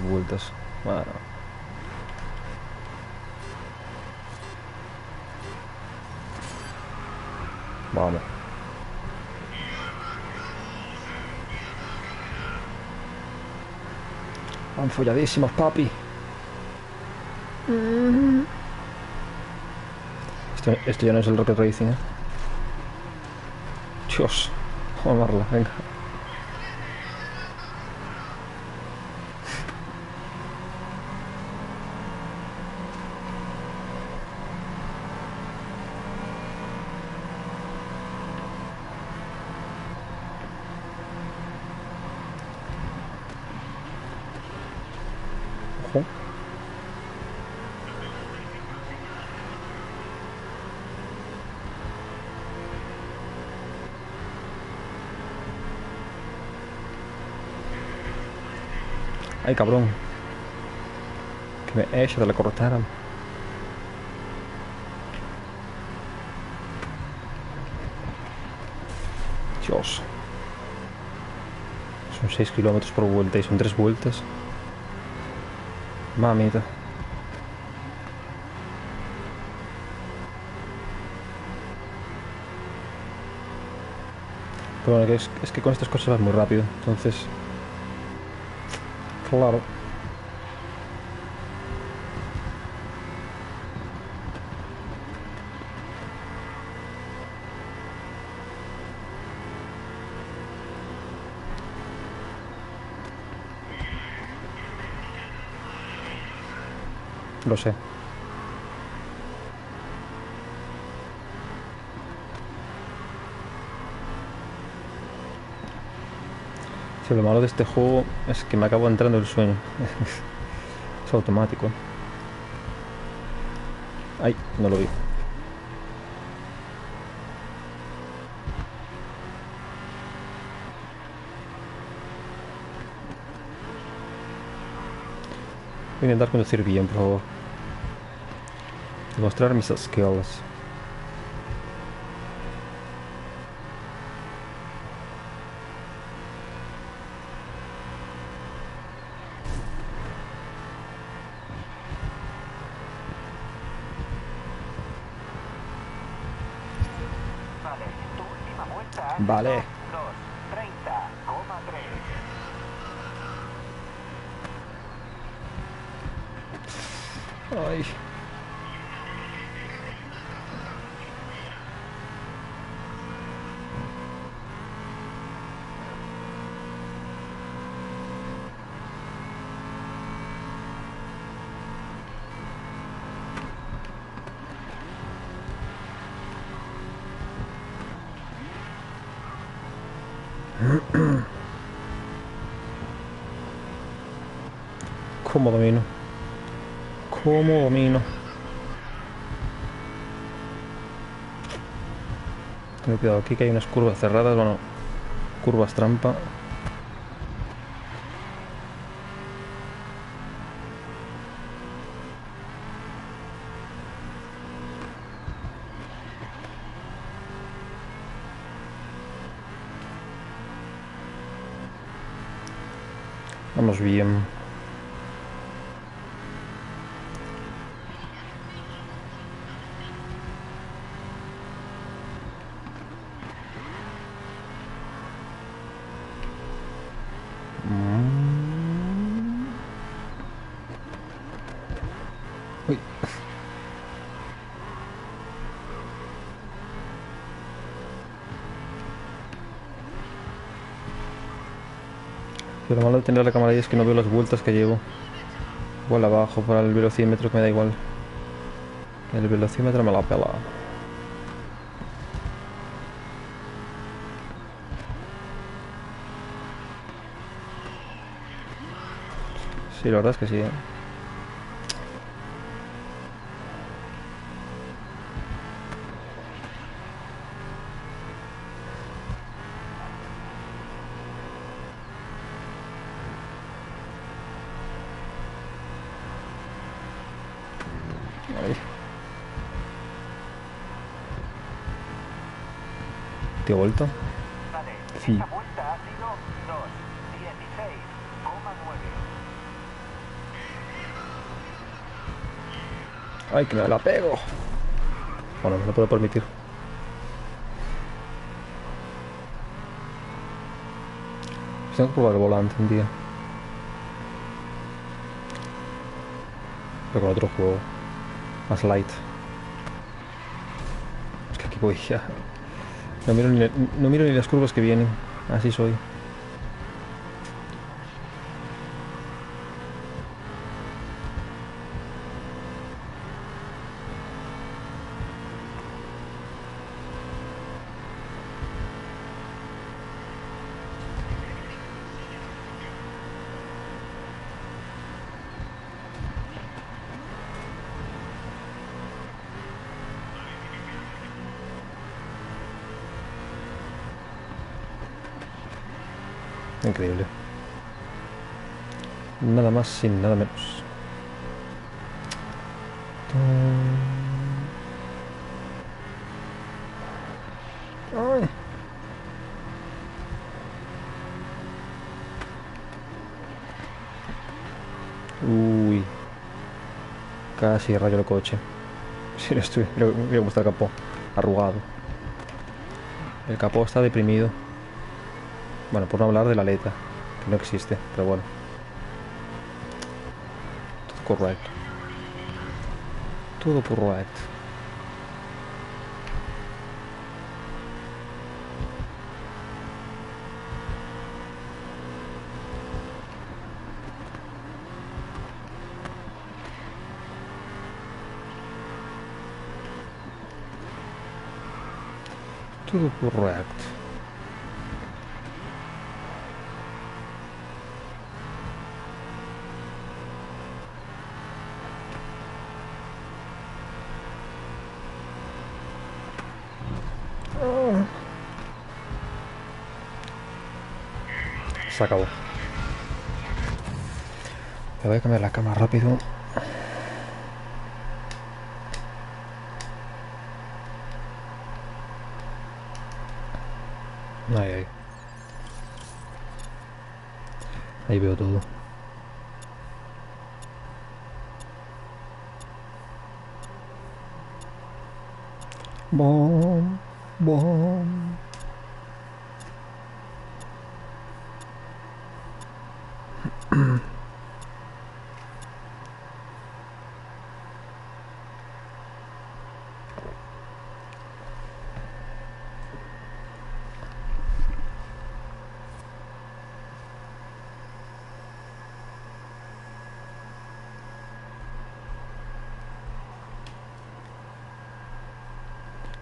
vueltas. Bueno. Vamos. Van folladísimos, papi. Esto ya no es el Rocket Racing, ¿eh? Dios. Vamos a darla, venga. Ojo. Ay, cabrón. Que me he hecho de la cortara. Dios. Son 6 kilómetros por vuelta y son 3 vueltas. Mamita. Pero bueno, es que con estas cosas vas muy rápido. Entonces... Claro. Lo sé. Sí, lo malo de este juego es que me acabo entrando el sueño. Es automático. Ay, no lo vi. Voy a intentar conducir bien, por favor. Demostrar mis skills. Vale, tu última vuelta ha Vale. sido 2:30,3. Ay. ¿Cómo domino? ¿Cómo domino? Ten cuidado, aquí que hay unas curvas cerradas, bueno, curvas trampa. Vamos bien. Uy. Pero lo malo de tener la cámara ahí es que no veo las vueltas que llevo. Igual abajo para el velocímetro, que me da igual. El velocímetro me la pela. Sí, la verdad es que sí, ¿eh? Ahí. ¿Te he vuelto? Vale, Sí. esta vuelta ha sido 2:16,9. ¡Ay, que me la pego! Bueno, me lo puedo permitir. Tengo que probar el volante un día. Pero con otro juego. Más light. Es que aquí voy ya. No miro ni las curvas que vienen. Así soy. Increíble. Nada más sin nada menos. Ay. Uy. Casi rayo el coche. Si no estoy. Mira cómo está el capó. Arrugado. El capó está deprimido. Bueno, por no hablar de la aleta, que no existe, pero bueno. Todo correcto. Todo correcto. Todo correcto. Se acabó. Me voy a cambiar la cámara rápido. Ahí. Ahí veo todo. Bom, bom.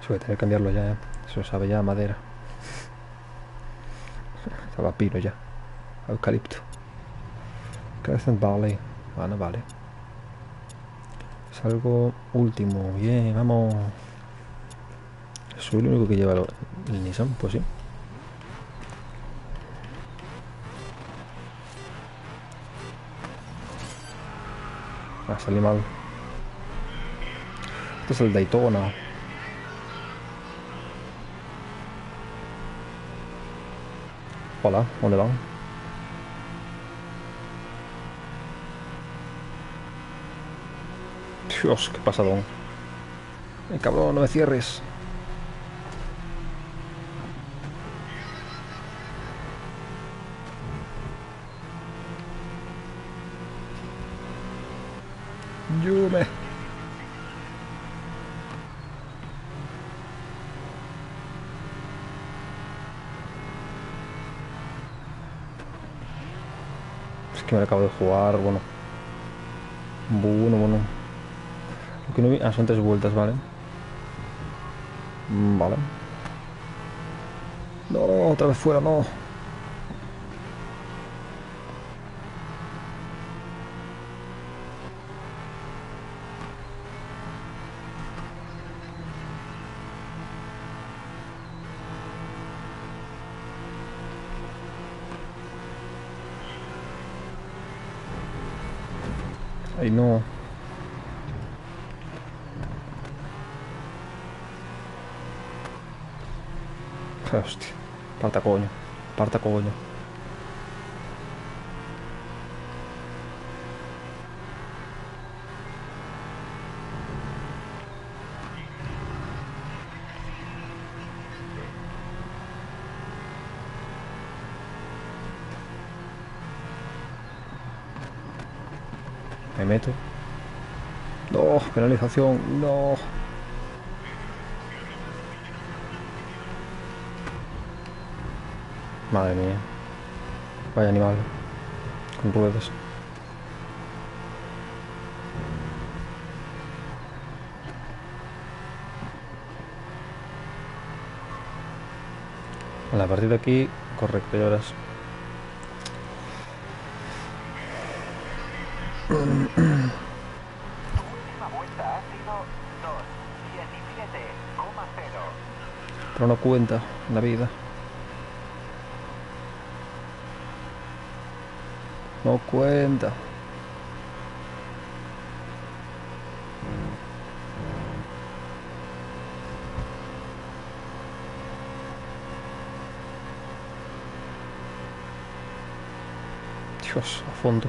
Se voy a tener que cambiarlo ya, ¿eh? Eso sabe ya a madera. Estaba a pino ya. Eucalipto. Crescent Valley. Ah, no vale. Es algo último. Bien, vamos. Soy el único que lleva el Nissan, pues sí. Ah, salí mal. Este es el Daytona. Hola, ¿dónde van? Dios, qué pasadón. Cabrón, no me cierres. Yume. Es que me lo acabo de jugar, bueno. Bueno. Lo que no vi... Ah, son 3 vueltas, vale. Vale. No, otra vez fuera, no. Ay, no. Hostia. Parta coño. Parta coño. Me meto. No, penalización, no. Madre mía. Vaya animal. Con ruedas. Vale, a partir de aquí, correcto, ya verás. Tu última vuelta ha sido 2:17,0. Pero no cuenta en la vida. No cuenta. Dios, a fondo.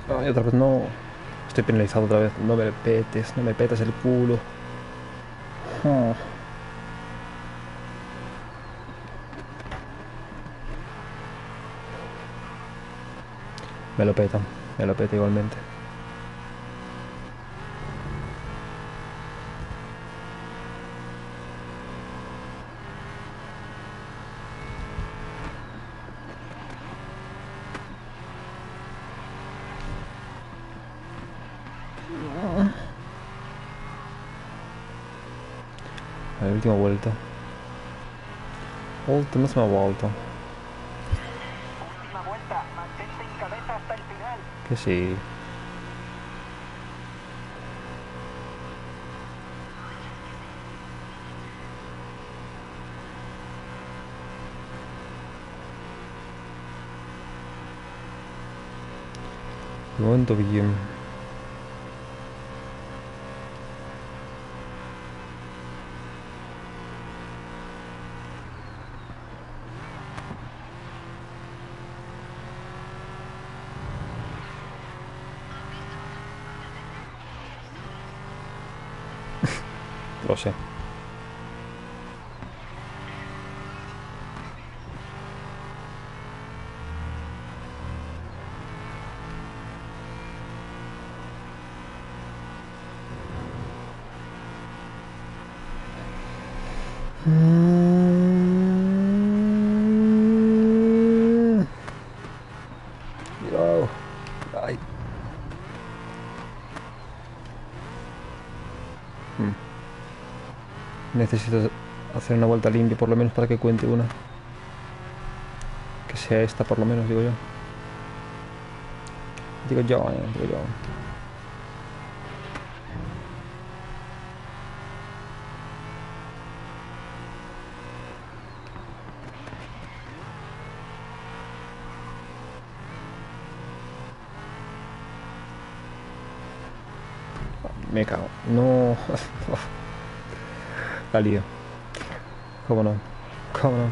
Ay, otra vez no. Estoy penalizado otra vez. No me petes, no me petes el culo. Oh. Me lo peta igualmente. A ver, última vuelta. Última vuelta. Última vuelta, mantente en cabeza hasta el final. Que sí. De momento bien. Lo sé. Cuidado. Ay. Necesito hacer una vuelta limpia por lo menos para que cuente una. Que sea esta por lo menos, digo yo. Digo yo. Me cago. No. La lío. ¿Cómo no? ¿Cómo no?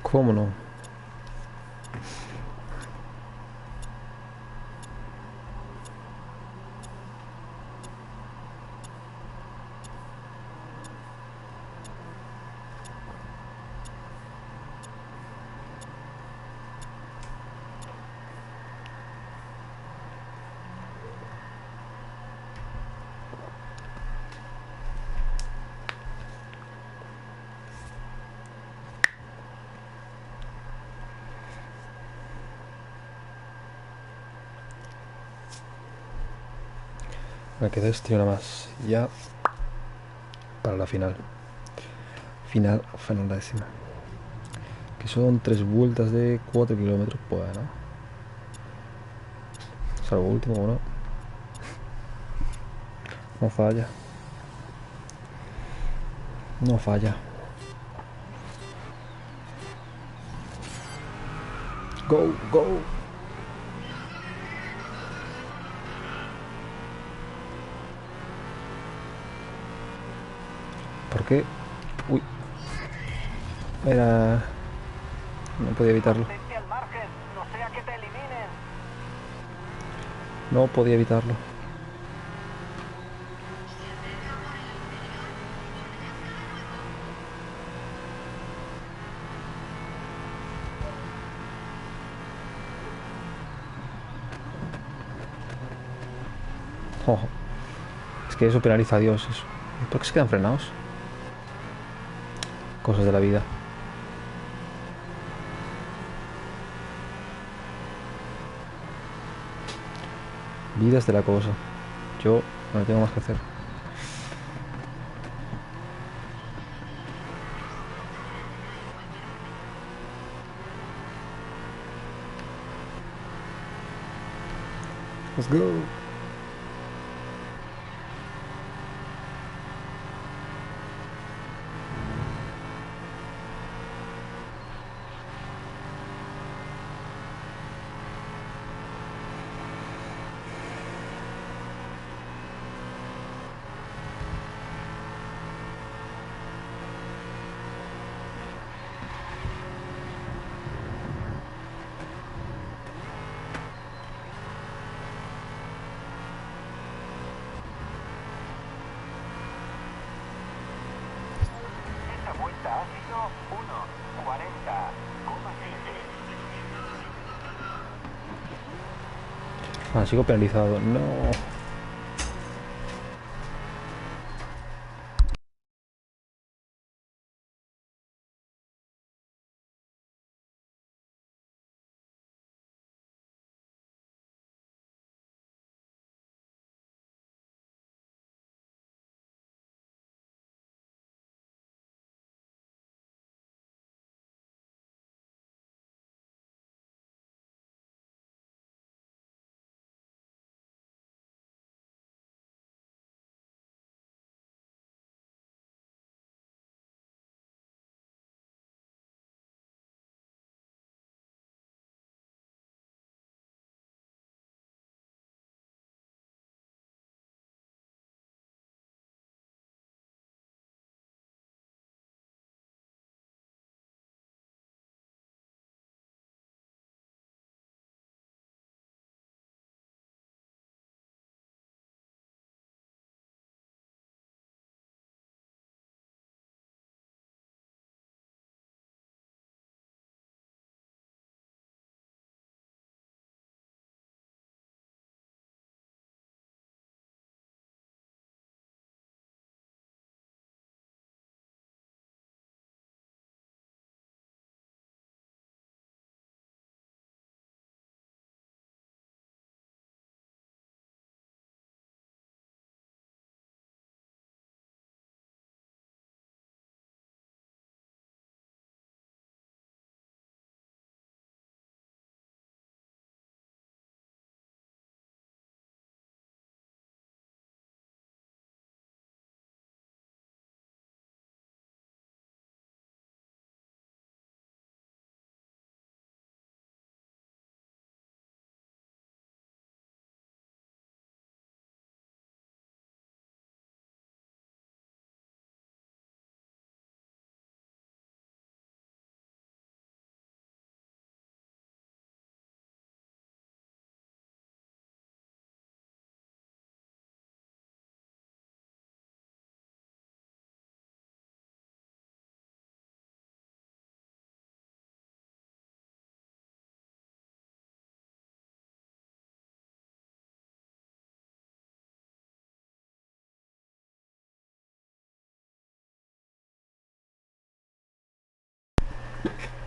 ¿Cómo no? Me queda este y una más. Ya para la final. Final décima. Que son 3 vueltas de 4 kilómetros. Bueno. Salvo último, ¿no? No falla. No falla. Go, go. ¿Por qué? Uy. Era... No podía evitarlo. Mantente al margen, no sea que te eliminen. No podía evitarlo. Oh, es que eso penaliza a Dios. Eso. ¿Por qué se quedan frenados? Cosas de la vida. Vidas de la cosa. Yo no tengo más que hacer. Let's go. Esa vuelta ha sido 1:40,7. Ah, sigo penalizado. No.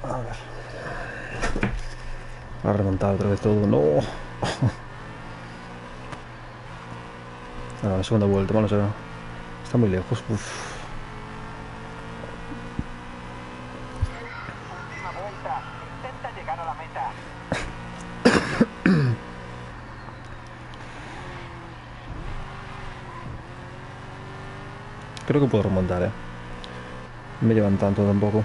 A ver. Ha remontado otra vez todo. No. Ahora, la segunda vuelta, vamos a ver. Está muy lejos. Uf. Última vuelta. Intenta llegar a la meta. Creo que puedo remontar, No me llevan tanto tampoco.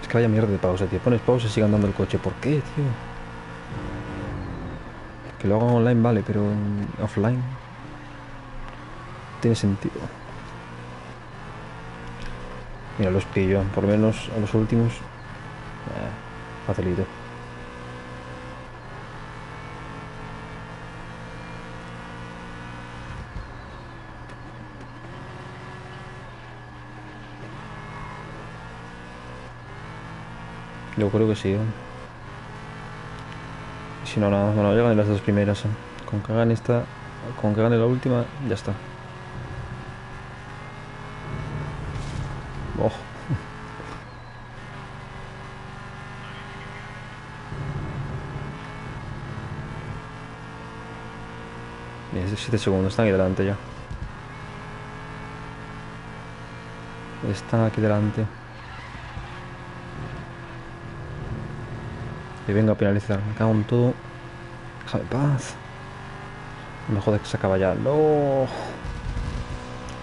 Es que vaya mierda de pausa, tío. Pones pausa y sigue andando el coche. ¿Por qué, tío? Que lo hagan online, vale, pero en offline tiene sentido. Mira, los pillo. Por lo menos a los últimos. Facilito. Yo creo que sí, Si no, nada, bueno, llegan en las dos primeras, Con que hagan esta, con que gane la última, ya está. Oh. Mira, 7 segundos, están aquí delante ya. Están aquí delante. Y vengo a penalizar, me cago en todo. Déjame en paz. No me jode que se acaba ya. No.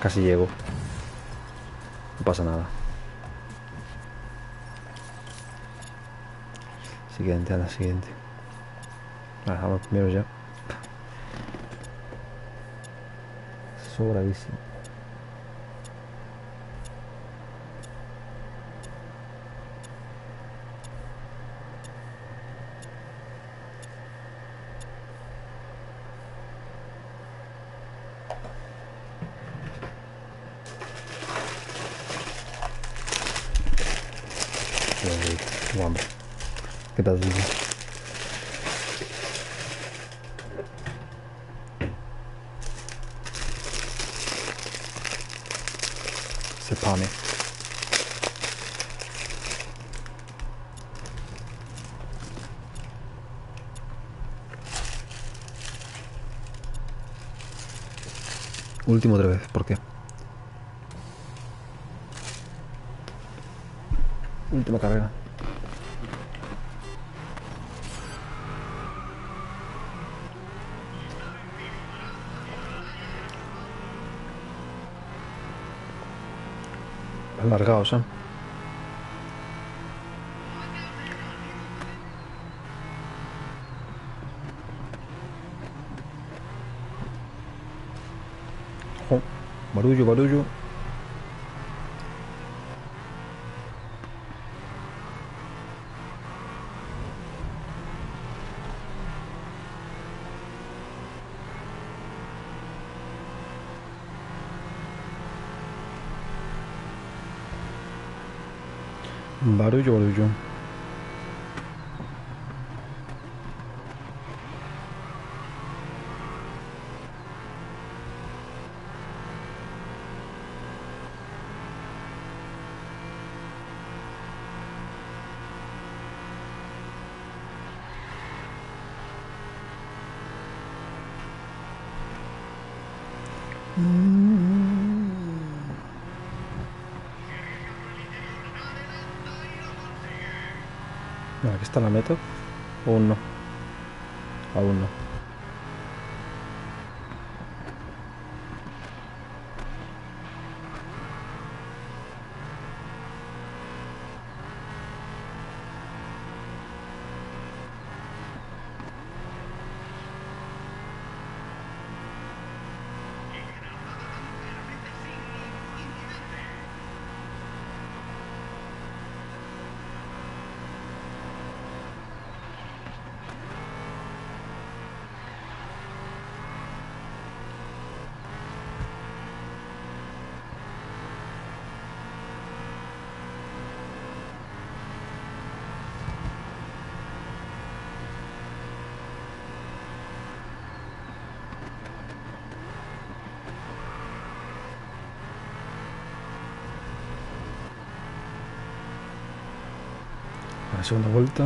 Casi llego. No pasa nada. Siguiente, a la siguiente. Vale, vamos primero ya. Sobradísimo. Tengo hambre. ¿Qué tal, tío? Se pone. Último otra vez, ¿por qué? Última carrera. Alargados, Oh, barullo, barullo. Barullo, barullo. Aquí está la meta. Aún no. Aún no. La segunda vuelta.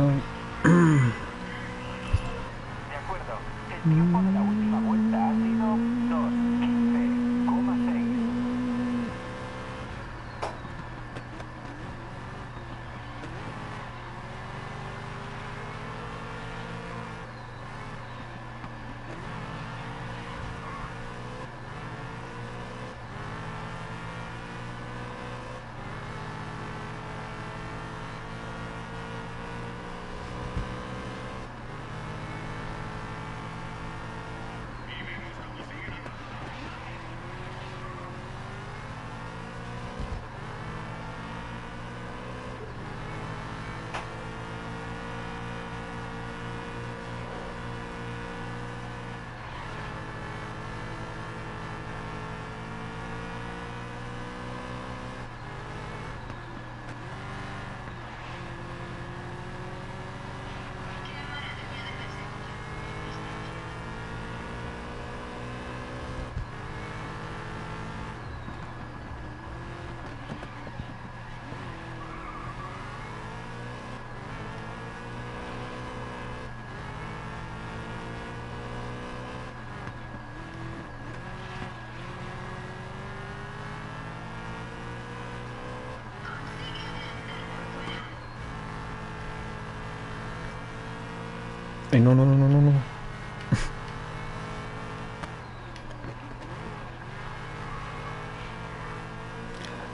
tiempo de la última vuelta ha sido 2:15,6. No, no, no, no, no, no.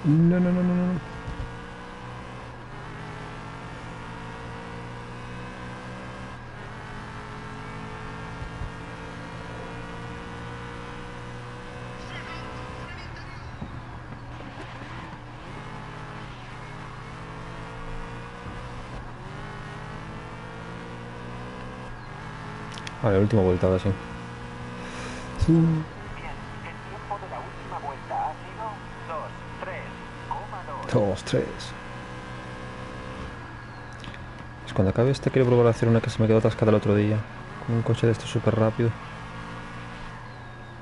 No, no, no, no, no. Vale, última vuelta ahora sí. Bien, el tiempo de la última vuelta ha sido 2:3,2. 2, 3. Pues cuando acabe este quiero probar a hacer una que se me quedó atascada el otro día. Con un coche de esto súper rápido.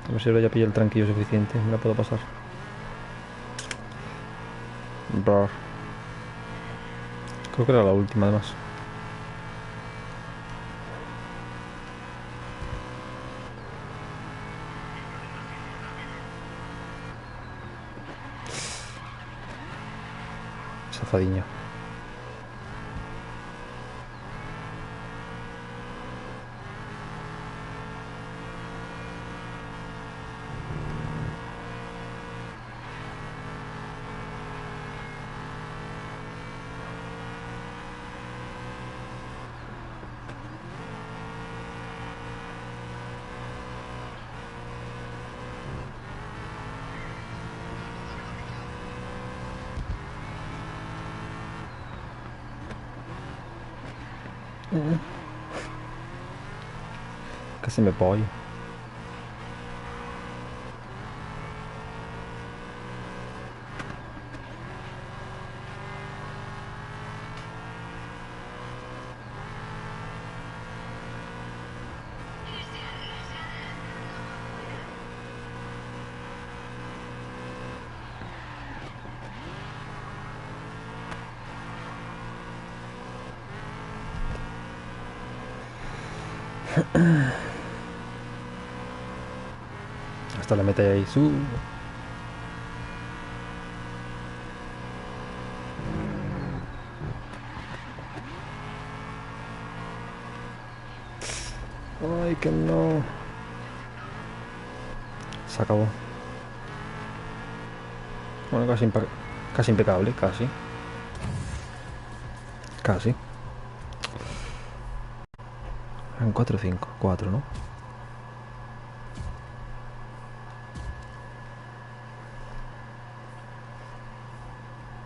A ver si ahora ya pilla el tranquillo suficiente. Me la puedo pasar. Brr. Creo que era la última además. Zafadiña. Casi me voy. Hasta la meta y ahí. Ay, que no. Se acabó. Bueno, casi impecable, casi. Casi. En 4-5, 4, ¿no?